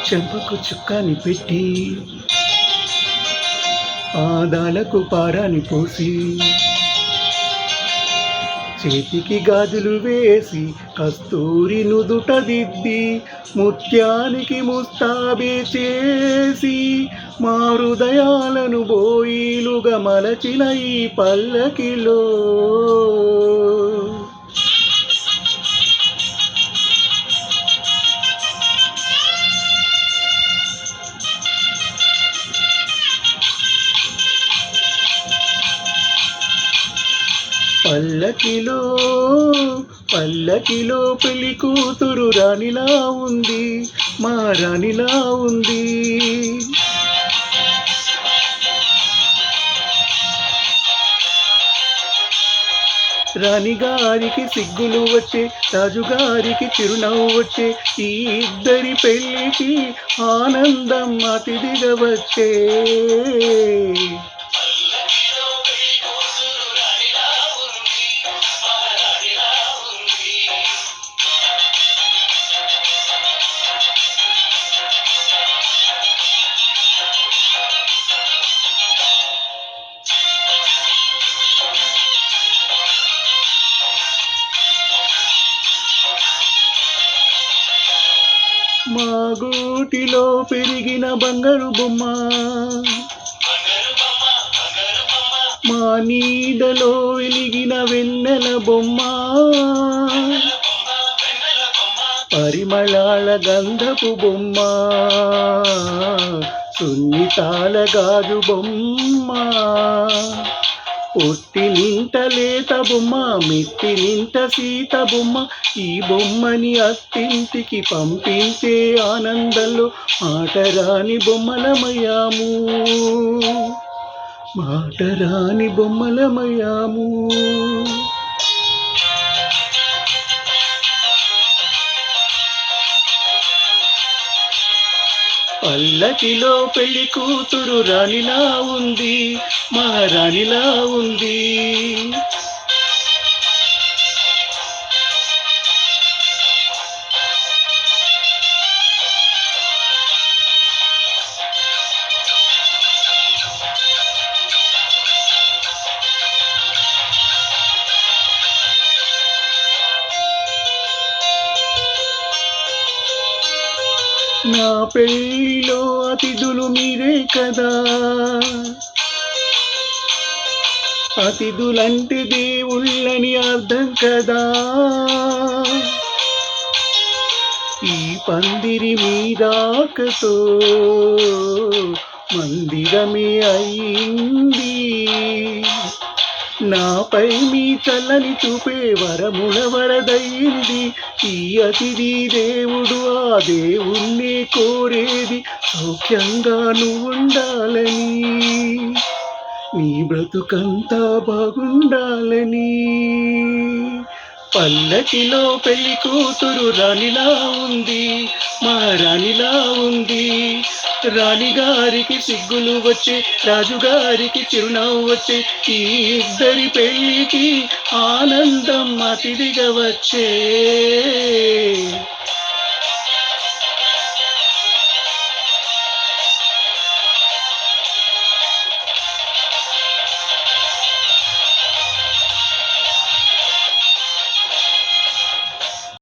చెంపకు చుక్కాని పెట్టి పాదాలకు పారాని పోసి చేతికి గాజులు వేసి కస్తూరి నుదుట దిద్ది ముత్యానికి ముస్తాబే చేసి మా హృదయాలను బోయిలుగా మలచిన ఈ పల్లకిలో పల్లకిలో పల్లకిలో పెళ్లి కూతురు రాణిలా ఉంది, మా రాణిలా ఉంది. రాణిగారికి సిగ్గులు వచ్చే, రాజుగారికి చిరునవ్వు వచ్చే, ఈ ఇద్దరి పెళ్ళికి ఆనందం అతిథిగా వచ్చే. మా గూటిలో పెరిగిన బంగారు బొమ్మ, మా నీడలో వెలిగిన వెన్నెల బొమ్మ, పరిమళాల గంధపు బొమ్మ, సున్నితాల గాజు బొమ్మ, పొట్టి నింట లేత బొమ్మ, మిట్టి నింట సీత బొమ్మ. ఈ బొమ్మని అత్తింటికి పంపించే ఆనందంలో మాటరాని బొమ్మలమయ్యాము, మాటరాని బొమ్మలమయ్యాము. పల్లకిలో పెళ్లి కూతురు రాణిలా ఉంది, మహారాణిలా ఉంది. నా పెళ్ళిలో అతిథులు మీరే కదా, అతిథులంటే దేవుళ్ళని అర్థం కదా. ఈ పందిరి మీరాకతో మందిరమే అయింది, నాపై మీ చల్లని చూపే వరముల వరదయింది. ఈ అతిథి దేవుడు ఆ దేవుణ్ణి కోరేది సౌఖ్యంగా నువ్వుండాలని, నీ బ్రతుకంతా బాగుండాలని. పల్లకిలో పెళ్లి కూతురు రాణిలా ఉంది, మహారాణిలా ఉంది. రాణిగారికి సిగ్గులు వచ్చే, రాజుగారికి చిరునవ్వు వచ్చే, ఈ ఇద్దరి పెళ్ళికి ఆనందం అతిథిగా వచ్చే.